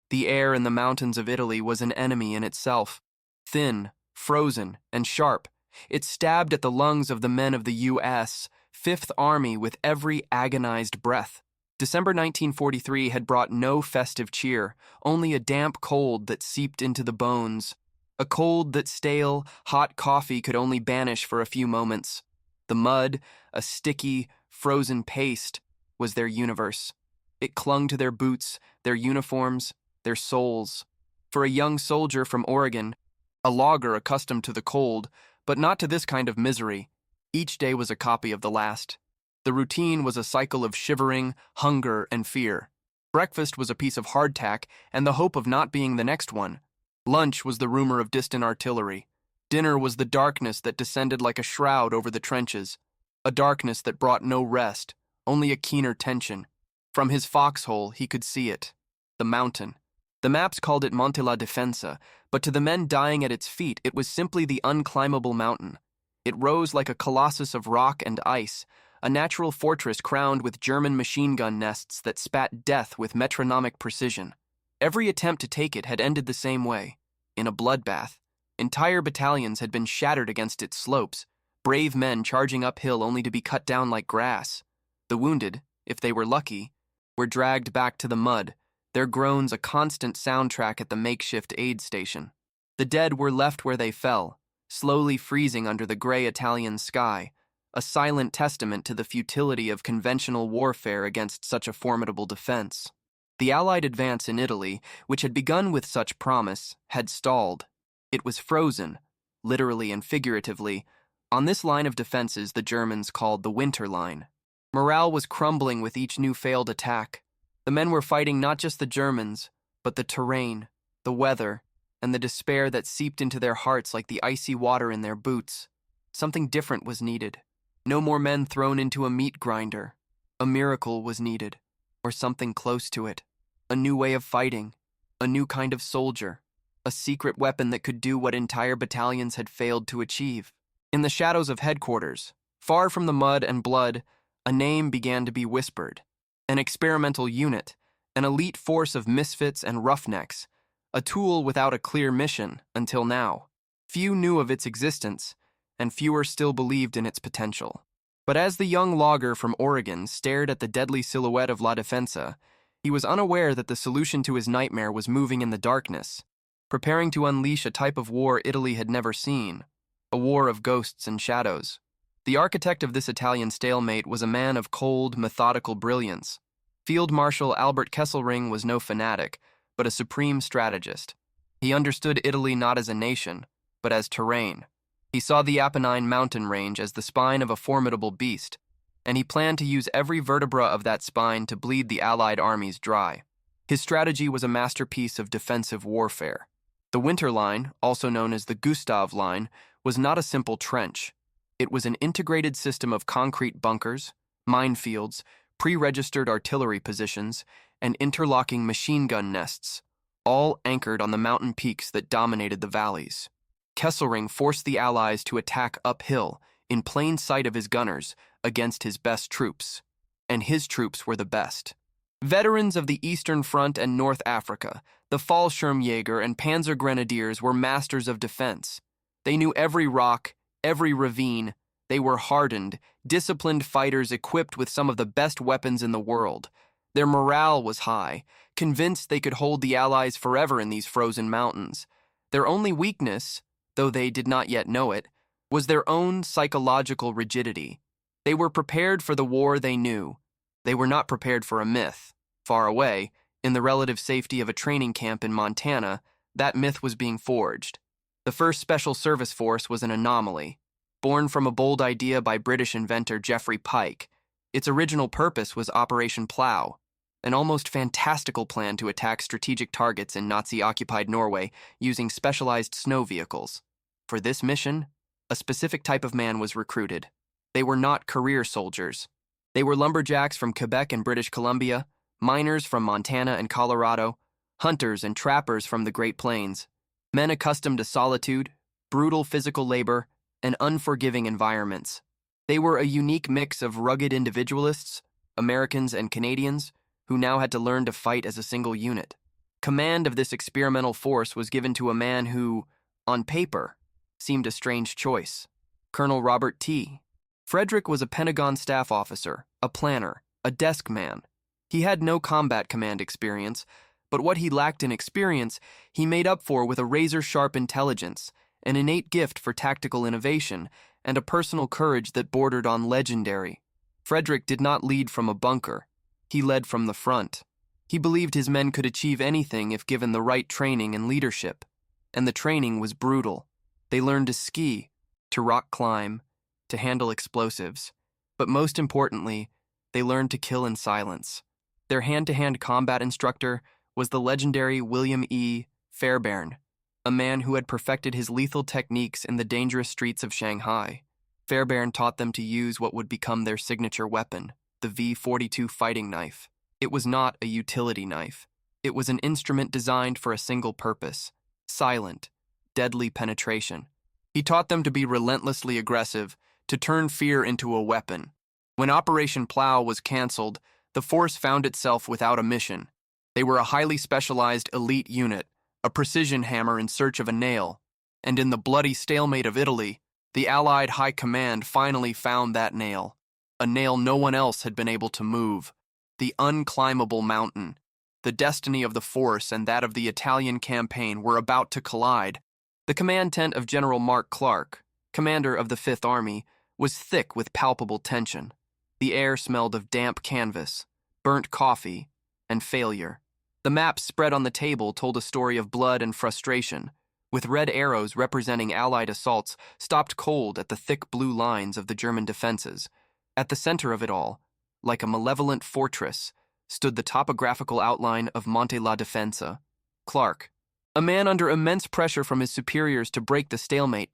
The air in the mountains of Italy was an enemy in itself. Thin, frozen, and sharp, it stabbed at the lungs of the men of the U.S. Fifth Army with every agonized breath. December 1943 had brought no festive cheer, only a damp cold that seeped into the bones. A cold that stale, hot coffee could only banish for a few moments. The mud, a sticky, frozen paste, was their universe. It clung to their boots, their uniforms, their souls. For a young soldier from Oregon, a logger accustomed to the cold, but not to this kind of misery, each day was a copy of the last. The routine was a cycle of shivering, hunger, and fear. Breakfast was a piece of hardtack and the hope of not being the next one. Lunch was the rumor of distant artillery. Dinner was the darkness that descended like a shroud over the trenches, a darkness that brought no rest, only a keener tension. From his foxhole, he could see it, the mountain. The maps called it Monte la Defensa, but to the men dying at its feet, it was simply the unclimbable mountain. It rose like a colossus of rock and ice, a natural fortress crowned with German machine gun nests that spat death with metronomic precision. Every attempt to take it had ended the same way, in a bloodbath. Entire battalions had been shattered against its slopes, brave men charging uphill only to be cut down like grass. The wounded, if they were lucky, were dragged back to the mud, their groans a constant soundtrack at the makeshift aid station. The dead were left where they fell, slowly freezing under the gray Italian sky, a silent testament to the futility of conventional warfare against such a formidable defense. The Allied advance in Italy, which had begun with such promise, had stalled. It was frozen, literally and figuratively, on this line of defenses the Germans called the Winter Line. Morale was crumbling with each new failed attack. The men were fighting not just the Germans, but the terrain, the weather, and the despair that seeped into their hearts like the icy water in their boots. Something different was needed. No more men thrown into a meat grinder. A miracle was needed, or something close to it. A new way of fighting, a new kind of soldier, a secret weapon that could do what entire battalions had failed to achieve. In the shadows of headquarters, far from the mud and blood, a name began to be whispered. An experimental unit, an elite force of misfits and roughnecks, a tool without a clear mission until now. Few knew of its existence, and fewer still believed in its potential. But as the young logger from Oregon stared at the deadly silhouette of La Defensa, he was unaware that the solution to his nightmare was moving in the darkness, preparing to unleash a type of war Italy had never seen, a war of ghosts and shadows. The architect of this Italian stalemate was a man of cold, methodical brilliance. Field Marshal Albert Kesselring was no fanatic, but a supreme strategist. He understood Italy not as a nation, but as terrain. He saw the Apennine mountain range as the spine of a formidable beast, and he planned to use every vertebra of that spine to bleed the Allied armies dry. His strategy was a masterpiece of defensive warfare. The Winter Line, also known as the Gustav Line, was not a simple trench. It was an integrated system of concrete bunkers, minefields, pre-registered artillery positions, and interlocking machine gun nests, all anchored on the mountain peaks that dominated the valleys. Kesselring forced the Allies to attack uphill, in plain sight of his gunners, against his best troops. And his troops were the best. Veterans of the Eastern Front and North Africa, the Fallschirmjäger and Panzer Grenadiers were masters of defense. They knew every rock, every ravine. They were hardened, disciplined fighters equipped with some of the best weapons in the world. Their morale was high, convinced they could hold the Allies forever in these frozen mountains. Their only weakness, though they did not yet know it, was their own psychological rigidity. They were prepared for the war they knew. They were not prepared for a myth. Far away, in the relative safety of a training camp in Montana, that myth was being forged. The 1st Special Service Force was an anomaly. Born from a bold idea by British inventor Geoffrey Pike, its original purpose was Operation Plough, an almost fantastical plan to attack strategic targets in Nazi-occupied Norway using specialized snow vehicles. For this mission, a specific type of man was recruited. They were not career soldiers. They were lumberjacks from Quebec and British Columbia, miners from Montana and Colorado, hunters and trappers from the Great Plains, men accustomed to solitude, brutal physical labor, and unforgiving environments. They were a unique mix of rugged individualists, Americans and Canadians, who now had to learn to fight as a single unit. Command of this experimental force was given to a man who, on paper, seemed a strange choice: Colonel Robert T. Frederick was a Pentagon staff officer, a planner, a desk man. He had no combat command experience, but what he lacked in experience, he made up for with a razor-sharp intelligence, an innate gift for tactical innovation, and a personal courage that bordered on legendary. Frederick did not lead from a bunker. He led from the front. He believed his men could achieve anything if given the right training and leadership. And the training was brutal. They learned to ski, to rock climb, to handle explosives. But most importantly, they learned to kill in silence. Their hand-to-hand combat instructor was the legendary William E. Fairbairn, a man who had perfected his lethal techniques in the dangerous streets of Shanghai. Fairbairn taught them to use what would become their signature weapon, the V-42 fighting knife. It was not a utility knife. It was an instrument designed for a single purpose: silent, deadly penetration. He taught them to be relentlessly aggressive, to turn fear into a weapon. When Operation Plow was canceled, the force found itself without a mission. They were a highly specialized elite unit, a precision hammer in search of a nail. And in the bloody stalemate of Italy, the Allied High Command finally found that nail, a nail no one else had been able to move: the unclimbable mountain. The destiny of the force and that of the Italian campaign were about to collide. The command tent of General Mark Clark, commander of the Fifth Army, was thick with palpable tension. The air smelled of damp canvas, burnt coffee, and failure. The map spread on the table told a story of blood and frustration, with red arrows representing Allied assaults stopped cold at the thick blue lines of the German defenses. At the center of it all, like a malevolent fortress, stood the topographical outline of Monte la Defensa. Clark, a man under immense pressure from his superiors to break the stalemate,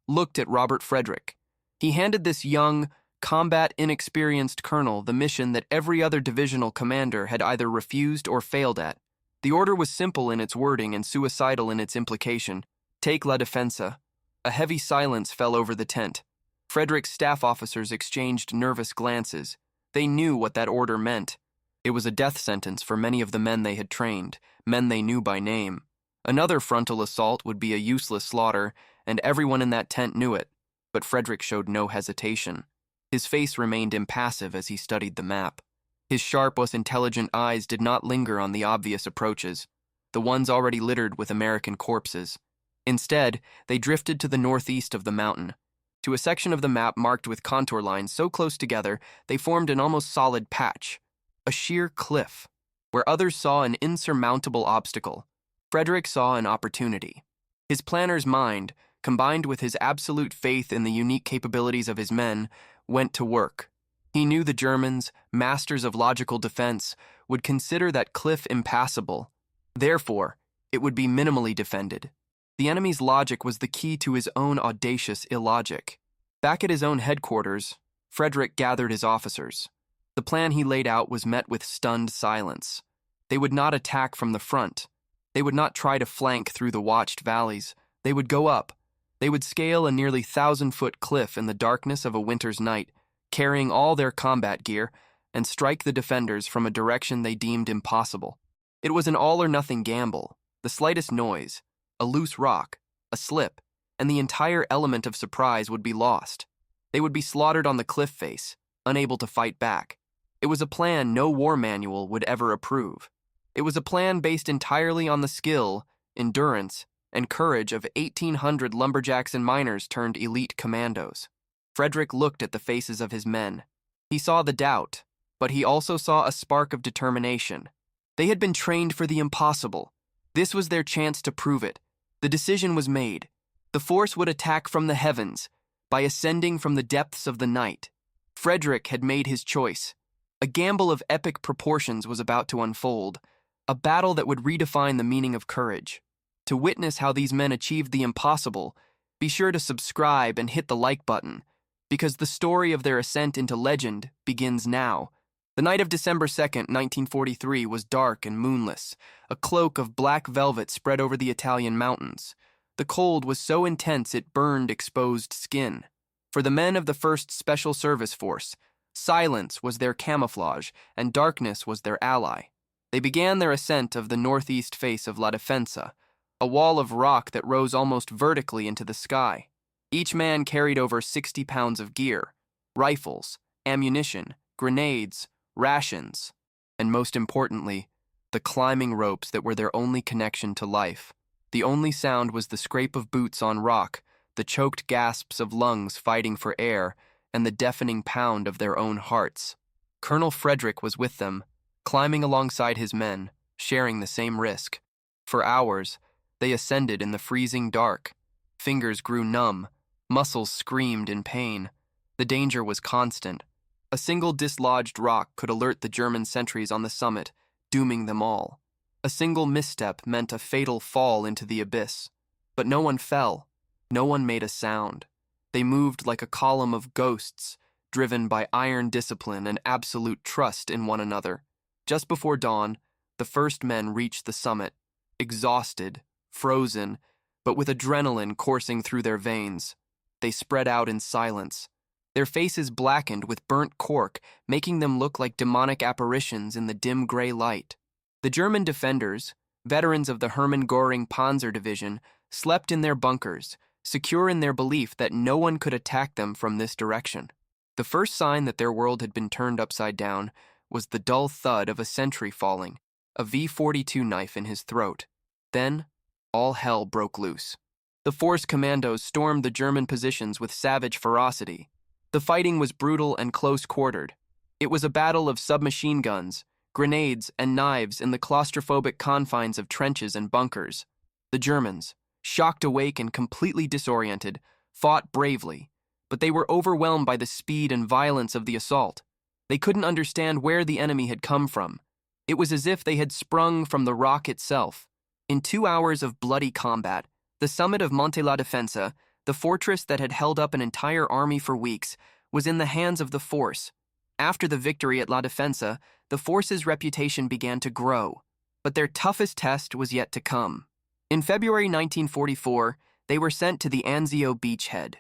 looked at Robert Frederick. He handed this young, combat-inexperienced colonel the mission that every other divisional commander had either refused or failed at. The order was simple in its wording and suicidal in its implication: take la defensa. A heavy silence fell over the tent. Frederick's staff officers exchanged nervous glances. They knew what that order meant. It was a death sentence for many of the men they had trained, men they knew by name. Another frontal assault would be a useless slaughter, and everyone in that tent knew it. But Frederick showed no hesitation. His face remained impassive as he studied the map. His sharp, intelligent eyes did not linger on the obvious approaches, the ones already littered with American corpses. Instead, they drifted to the northeast of the mountain, to a section of the map marked with contour lines so close together they formed an almost solid patch, a sheer cliff. Where others saw an insurmountable obstacle, Frederick saw an opportunity. His planner's mind, combined with his absolute faith in the unique capabilities of his men, went to work. He knew the Germans, masters of logical defense, would consider that cliff impassable. Therefore, it would be minimally defended. The enemy's logic was the key to his own audacious illogic. Back at his own headquarters, Frederick gathered his officers. The plan he laid out was met with stunned silence. They would not attack from the front. They would not try to flank through the watched valleys. They would go up. They would scale a nearly 1,000-foot cliff in the darkness of a winter's night, carrying all their combat gear, and strike the defenders from a direction they deemed impossible. It was an all-or-nothing gamble. The slightest noise, a loose rock, a slip, and the entire element of surprise would be lost. They would be slaughtered on the cliff face, unable to fight back. It was a plan no war manual would ever approve. It was a plan based entirely on the skill, endurance, and courage of 1,800 lumberjacks and miners turned elite commandos. Frederick looked at the faces of his men. He saw the doubt, but he also saw a spark of determination. They had been trained for the impossible. This was their chance to prove it. The decision was made. The force would attack from the heavens, by ascending from the depths of the night. Frederick had made his choice. A gamble of epic proportions was about to unfold, a battle that would redefine the meaning of courage. To witness how these men achieved the impossible, be sure to subscribe and hit the like button, because the story of their ascent into legend begins now. The night of December 2nd, 1943 was dark and moonless. A cloak of black velvet spread over the Italian mountains. The cold was so intense it burned exposed skin. For the men of the 1st Special Service Force, silence was their camouflage and darkness was their ally. They began their ascent of the northeast face of La Defensa, a wall of rock that rose almost vertically into the sky. Each man carried over 60 pounds of gear, rifles, ammunition, grenades, rations, and most importantly, the climbing ropes that were their only connection to life. The only sound was the scrape of boots on rock, the choked gasps of lungs fighting for air, and the deafening pound of their own hearts. Colonel Frederick was with them, climbing alongside his men, sharing the same risk. For hours, they ascended in the freezing dark. Fingers grew numb, muscles screamed in pain. The danger was constant. A single dislodged rock could alert the German sentries on the summit, dooming them all. A single misstep meant a fatal fall into the abyss. But no one fell. No one made a sound. They moved like a column of ghosts, driven by iron discipline and absolute trust in one another. Just before dawn, the first men reached the summit, exhausted, frozen, but with adrenaline coursing through their veins. They spread out in silence, their faces blackened with burnt cork, making them look like demonic apparitions in the dim gray light. The German defenders, veterans of the Hermann Göring Panzer Division, slept in their bunkers, secure in their belief that no one could attack them from this direction. The first sign that their world had been turned upside down was the dull thud of a sentry falling, a V-42 knife in his throat. Then, all hell broke loose. The force commandos stormed the German positions with savage ferocity. The fighting was brutal and close-quartered. It was a battle of submachine guns, grenades, and knives in the claustrophobic confines of trenches and bunkers. The Germans, shocked awake and completely disoriented, fought bravely, but they were overwhelmed by the speed and violence of the assault. They couldn't understand where the enemy had come from. It was as if they had sprung from the rock itself. In 2 hours of bloody combat, the summit of Monte la Defensa, the fortress that had held up an entire army for weeks, was in the hands of the force. After the victory at La Defensa, the force's reputation began to grow, but their toughest test was yet to come. In February 1944, they were sent to the Anzio beachhead.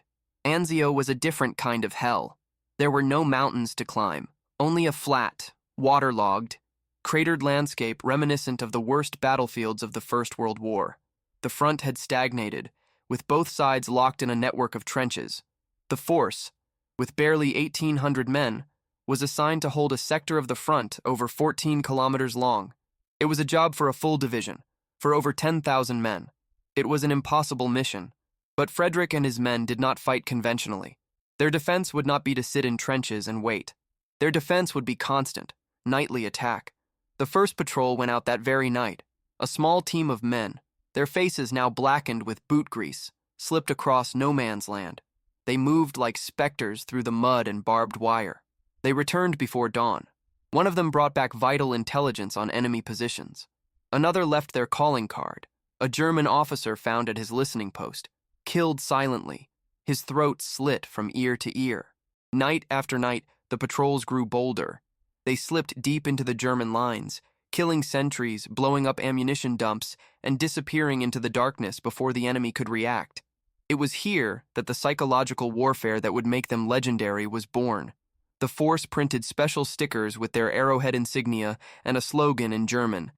Anzio was a different kind of hell. There were no mountains to climb, only a flat, waterlogged, cratered landscape reminiscent of the worst battlefields of the First World War. The front had stagnated, with both sides locked in a network of trenches. The force, with barely 1,800 men, was assigned to hold a sector of the front over 14 kilometers long. It was a job for a full division, for over 10,000 men. It was an impossible mission, but Frederick and his men did not fight conventionally. Their defense would not be to sit in trenches and wait. Their defense would be constant, nightly attack. The first patrol went out that very night. A small team of men, their faces now blackened with boot grease, slipped across no man's land. They moved like specters through the mud and barbed wire. They returned before dawn. One of them brought back vital intelligence on enemy positions. Another left their calling card, a German officer found at his listening post, killed silently, his throat slit from ear to ear. Night after night, the patrols grew bolder. They slipped deep into the German lines, killing sentries, blowing up ammunition dumps, and disappearing into the darkness before the enemy could react. It was here that the psychological warfare that would make them legendary was born. The force printed special stickers with their arrowhead insignia and a slogan in German,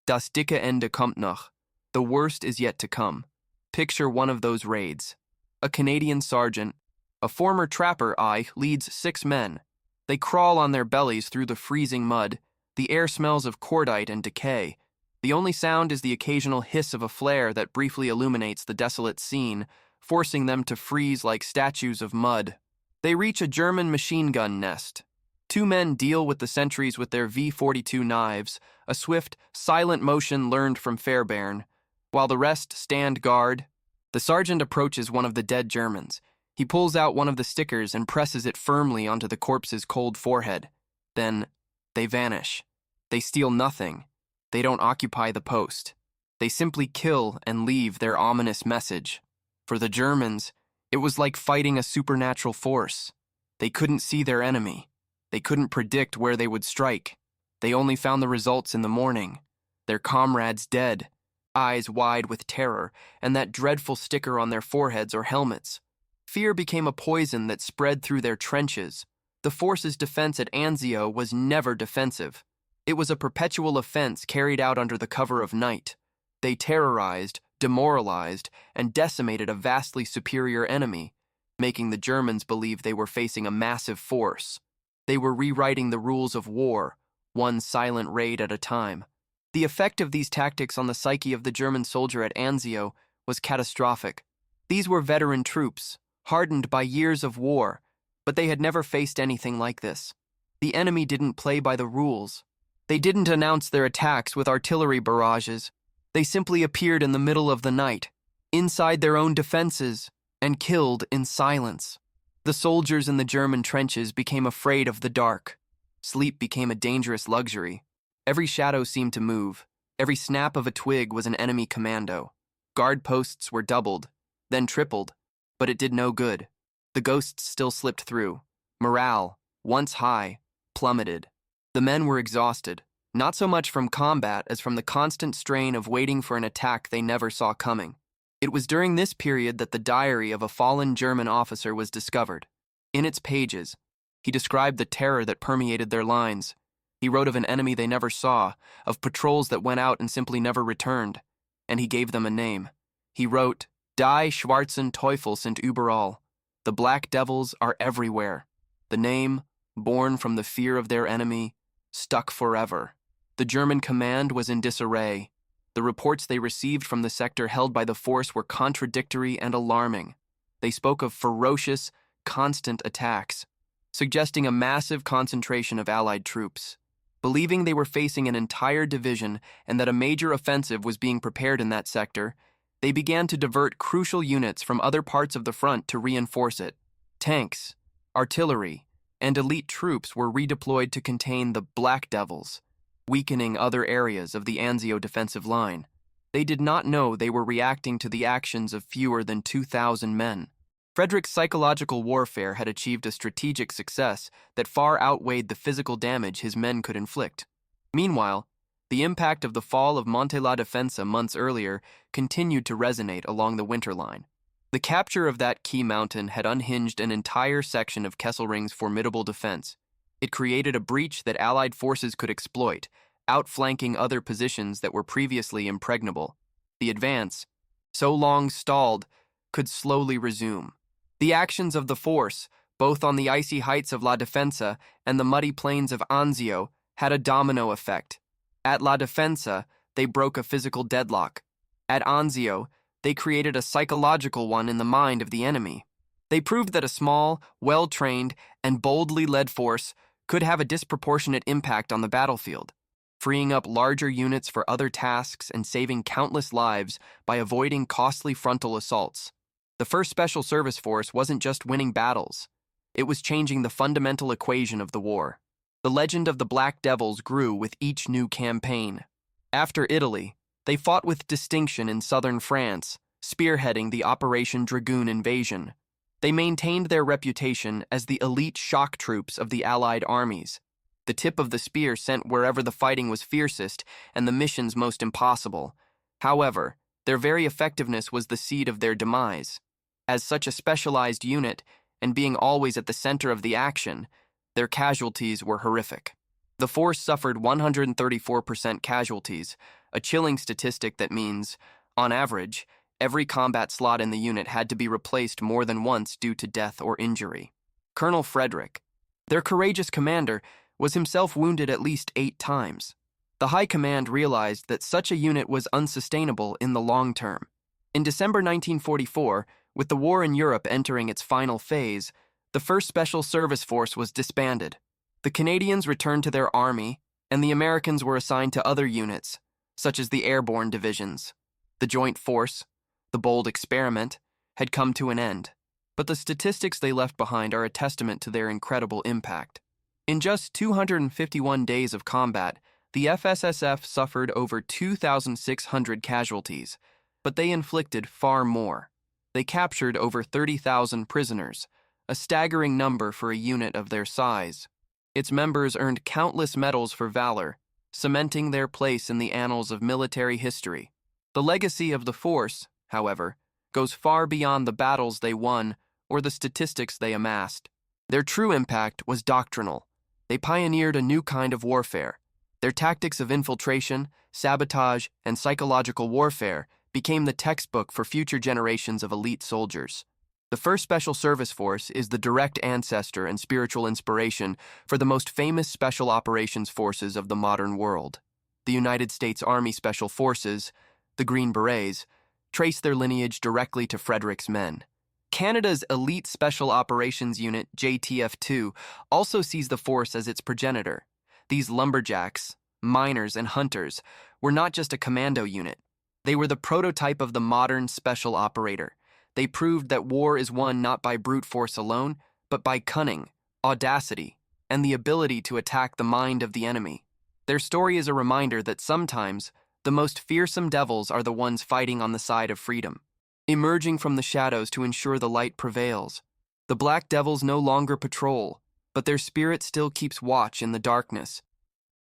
Das dicke Ende kommt noch. The worst is yet to come. Picture one of those raids. A Canadian sergeant, a former trapper, leads 6 men. They crawl on their bellies through the freezing mud. The air smells of cordite and decay. The only sound is the occasional hiss of a flare that briefly illuminates the desolate scene, forcing them to freeze like statues of mud. They reach a German machine gun nest. 2 men deal with the sentries with their V-42 knives, a swift, silent motion learned from Fairbairn, while the rest stand guard. The sergeant approaches one of the dead Germans. He pulls out one of the stickers and presses it firmly onto the corpse's cold forehead. Then, they vanish. They steal nothing. They don't occupy the post. They simply kill and leave their ominous message. For the Germans, it was like fighting a supernatural force. They couldn't see their enemy. They couldn't predict where they would strike. They only found the results in the morning. Their comrades dead, eyes wide with terror, and that dreadful sticker on their foreheads or helmets. Fear became a poison that spread through their trenches. The force's defense at Anzio was never defensive. It was a perpetual offense carried out under the cover of night. They terrorized, demoralized, and decimated a vastly superior enemy, making the Germans believe they were facing a massive force. They were rewriting the rules of war, one silent raid at a time. The effect of these tactics on the psyche of the German soldier at Anzio was catastrophic. These were veteran troops, hardened by years of war, but they had never faced anything like this. The enemy didn't play by the rules. They didn't announce their attacks with artillery barrages. They simply appeared in the middle of the night, inside their own defenses, and killed in silence. The soldiers in the German trenches became afraid of the dark. Sleep became a dangerous luxury. Every shadow seemed to move. Every snap of a twig was an enemy commando. Guard posts were doubled, then tripled, but it did no good. The ghosts still slipped through. Morale, once high, plummeted. The men were exhausted, not so much from combat as from the constant strain of waiting for an attack they never saw coming. It was during this period that the diary of a fallen German officer was discovered. In its pages, he described the terror that permeated their lines. He wrote of an enemy they never saw, of patrols that went out and simply never returned, and he gave them a name. He wrote, Die schwarzen Teufel sind überall. The black devils are everywhere. The name, born from the fear of their enemy, stuck forever. The German command was in disarray. The reports they received from the sector held by the force were contradictory and alarming. They spoke of ferocious, constant attacks, suggesting a massive concentration of Allied troops. Believing they were facing an entire division and that a major offensive was being prepared in that sector, they began to divert crucial units from other parts of the front to reinforce it. Tanks, artillery, and elite troops were redeployed to contain the Black Devils, weakening other areas of the Anzio defensive line. They did not know they were reacting to the actions of fewer than 2,000 men. Frederick's psychological warfare had achieved a strategic success that far outweighed the physical damage his men could inflict. Meanwhile, the impact of the fall of Monte la Defensa months earlier continued to resonate along the winter line. The capture of that key mountain had unhinged an entire section of Kesselring's formidable defense. It created a breach that Allied forces could exploit, outflanking other positions that were previously impregnable. The advance, so long stalled, could slowly resume. The actions of the force, both on the icy heights of La Defensa and the muddy plains of Anzio, had a domino effect. At La Defensa, they broke a physical deadlock. At Anzio, they created a psychological one in the mind of the enemy. They proved that a small, well-trained, and boldly led force could have a disproportionate impact on the battlefield, freeing up larger units for other tasks and saving countless lives by avoiding costly frontal assaults. The 1st Special Service Force wasn't just winning battles. It was changing the fundamental equation of the war. The legend of the Black Devils grew with each new campaign. After Italy, they fought with distinction in southern France, spearheading the Operation Dragoon invasion. They maintained their reputation as the elite shock troops of the Allied armies, the tip of the spear sent wherever the fighting was fiercest and the missions most impossible. However, their very effectiveness was the seed of their demise. As such a specialized unit, and being always at the center of the action, their casualties were horrific. The force suffered 134% casualties, a chilling statistic that means, on average, every combat slot in the unit had to be replaced more than once due to death or injury. Colonel Frederick, their courageous commander, was himself wounded at least 8 times. The High Command realized that such a unit was unsustainable in the long term. In December 1944, with the war in Europe entering its final phase, the 1st Special Service Force was disbanded. The Canadians returned to their army, and the Americans were assigned to other units, such as the airborne divisions. The joint force, the bold experiment, had come to an end, but the statistics they left behind are a testament to their incredible impact. In just 251 days of combat, the FSSF suffered over 2,600 casualties, but they inflicted far more. They captured over 30,000 prisoners, a staggering number for a unit of their size. Its members earned countless medals for valor, cementing their place in the annals of military history. The legacy of the force, however, goes far beyond the battles they won or the statistics they amassed. Their true impact was doctrinal. They pioneered a new kind of warfare, Their tactics of infiltration, sabotage, and psychological warfare became the textbook for future generations of elite soldiers. The 1st Special Service Force is the direct ancestor and spiritual inspiration for the most famous special operations forces of the modern world. The United States Army Special Forces, the Green Berets, trace their lineage directly to Frederick's men. Canada's Elite Special Operations Unit, JTF-2, also sees the force as its progenitor. These lumberjacks, miners, and hunters were not just a commando unit. They were the prototype of the modern special operator. They proved that war is won not by brute force alone, but by cunning, audacity, and the ability to attack the mind of the enemy. Their story is a reminder that sometimes the most fearsome devils are the ones fighting on the side of freedom, emerging from the shadows to ensure the light prevails. The Black Devils no longer patrol, but their spirit still keeps watch in the darkness,